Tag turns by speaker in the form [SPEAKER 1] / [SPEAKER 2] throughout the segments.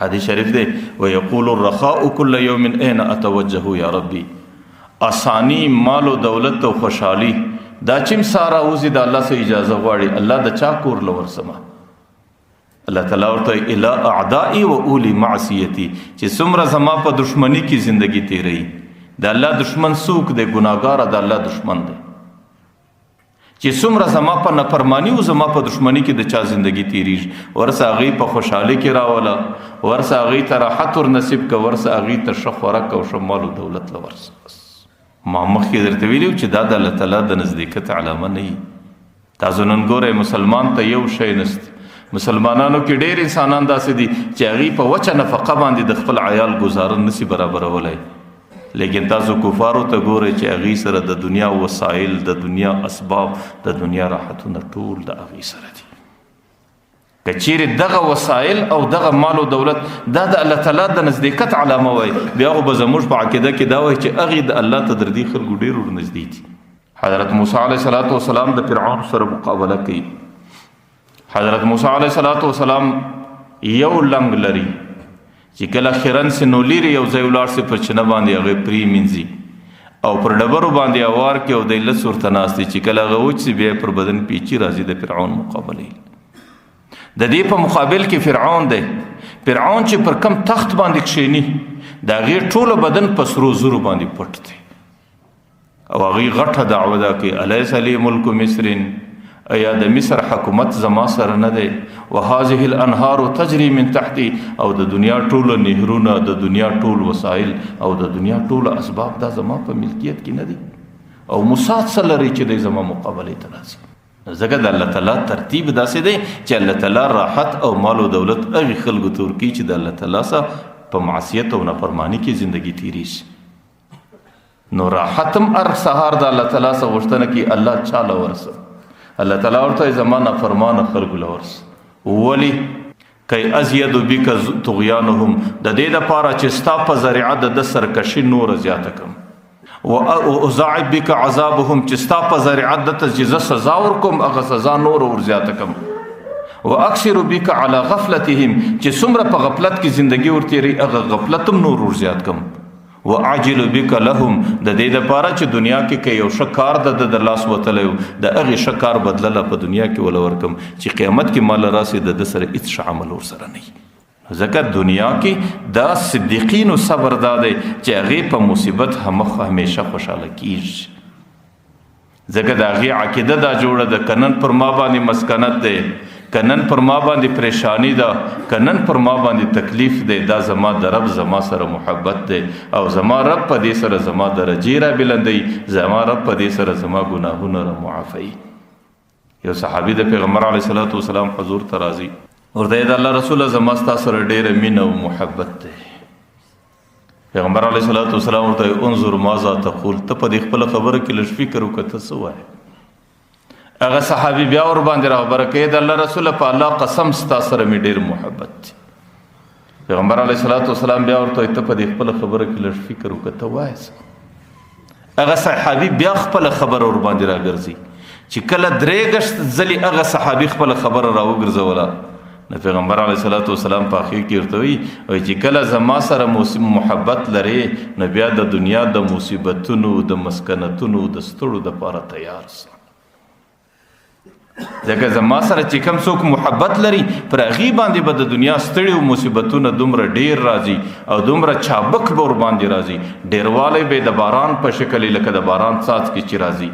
[SPEAKER 1] حدیث شریف دی ویقول الرخاء کل یوم این اتوجه یا ربی. آسانی مال و دولت و خوشحالی دا چیم سارا اوزی دا اللہ سے اجازه غواړي الله د چا کور لور سما. الله تعالی ورته الی اعدائی و اولی معصیتی چې څومره زما په دشمنی کې زندگی تیری د الله دشمن څوک دی ګناهګار د الله دشمن دی چې څومره زما په نافرمانی او زما په دشمنی کې د چا زندگی تیریږي ورسه هغې په خوشحالي کې راوله ورسه هغې ته راحت ور نصیب که ورسه هغې ته ښه خوراک او ښه مال و دولت له ورسه. ما مخکې درته ویلي چې دا د الله تعالی د نزدېکت علامه نه وي. تاسو نن ګورئ مسلمان ته یو شی نسته. مسلمانانو کې ډېر انسانان داسې دي چې هغې په وچه نفقه باندې د خپل عیال ګزاره نسي برابرولی، لیکن تاسو کفارو ته ګورئ چې هغې سره د دنیا وسایل، د دنیا اسباب، د دنیا راحتونه ټول د هغې سره دي. که چیرې دغه وسایل او دغه مال و دولت دا د الله تعالی د نزدېکت علامه وای، بیا خو به زموږ په عقیده کې دا وای چې هغې د الله ته در دې خلکو ډېر ورنږدې دي. حضرت موسی علیه السلام د فرعون سره مقابله کوي. حضرت موسی علیه السلام یو لنګ لري چې کله خیرن سي نو لیرې یو ځای ولاړ سي پر چینه باندې هغې پرې مینځي او پر ډبرو باندې اوار کې او دی لس ورته ناست دي چې کله هغه وچ سي بیا پر بدن پیچي راځي د فرعون مقابله. د دې په مقابل کې فرعون دی. فرعون چې پر کم تخت باندې کښېني د هغې ټوله بدن په سرو زرو باندې پټ دی او هغې غټه دعوه ده کوي الیس لی ملک مصر، ایا د مصر حکومت زما سره نه دی، وهذه الانهار تجري من تحتی، او د دنیا ټوله نهرونه، د دنیا ټول وسایل او د دنیا ټوله اسباب دا زما په ملکیت کې نه دي او موسی څه لري چې دی زما مقابلې ته راځي. ځکه د الله تعالی ترتیب داسې دی چې الله تعالی راحت او مال و دولت هغې خلکو ته ورکوي چې د الله تعالی سره په معصیت او نافرماني کې زندگی تیریږي. نو راحت هم هر سهار د الله تعالی څخه غوښتنه کوي الله چا له ورسه. الله تعالی ورته زما نافرمانه خلکو له ورسه. ولې کی ازید بک طغیانهم، د دې دپاره چې ستا په ذریعه د ده سرکشي نوره زیاته کړم، وأضاعف بك عذابهم چې ستا په ذریعه دته چې زه سزا ورکوم هغه سزا نوره ورزیاته کړم، واکثر بك على غفلتهم چې څومره په غفلت کې زندگی ورتېري هغه غفلت هم نور ورزیات کړم، واعجل بك لهم د دې دپاره چې دنیا کې که یو ښه کار د لاس وتلی و د هغې ښه کار بدله په دنیا کې وله ورکړم چې قیامت کې ماله راسي د ده سره هېڅ ښه عمل ورسره نه وي. ځکه دنیا کې دا صدیقینو صبر دا دی چې هغې په مصیبت همیشه خوشحاله کیږي. ځکه د هغې عقیده دا جوړه ده که نن پر ما باندې مسکنت دی، که نن پر ما باندې پریشانی ده، که نن پر ما باندې تکلیف دی، دا زما د رب زما سره محبت دی او زما رب په دې سره زما درجې را بلندوي، زما رب په دې سره زما ګناهونه را معافوي. یو صحابي د پیغمبر علیه السلام حضور ته راځي، ورته د الله رسوله زما ستا سره ډېره مینه او محبت دی. پیغمبر علیه السلام ورته انظر ماذا تقول، ته په دې خپله خبره کې لږ فکر وکړه ته څه وایې. هغه صحابي بیا ورباندې راخبره کوي د الله رسوله په الله قسم ستا سره مې ډېر محبت دی. پیغمبر علیه السلام بیا ورته ته په دې خپله خبره کې لږ فکر وکړه ته وایې څه. هغه صحابي بیا خپله خبره ورباندې راګرځي چې کله درې ګشت ځلې هغه صحابي خپله خبره راوګرځوله نو پیغمبر علیه السلام په اخر کې ورته وایي چې کله زما سره محبت لرې نو بیا د دنیا د مصیبتونو، د مسکنتونو، د ستړو دپاره تیار سه. ځکه زما سره چې کوم څوک محبت لري پر هغې باندې به د دنیا ستړي او مصیبتونه دومره ډېر راځي او دومره چابک به ورباندې راځي، ډېروالی به د باران په شکل لکه د باران څاڅکي چې راځي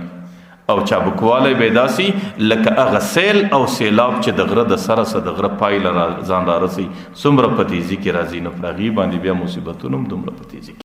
[SPEAKER 1] او چابکوالی به داسې لکه هغه سیل او سیلاب چې د غره د سره سه د غره پای له ځان رارسي څومره په تیزي کې راځي، نو په هغې باندې بیا مصیبتونه هم دومره په تیزي کې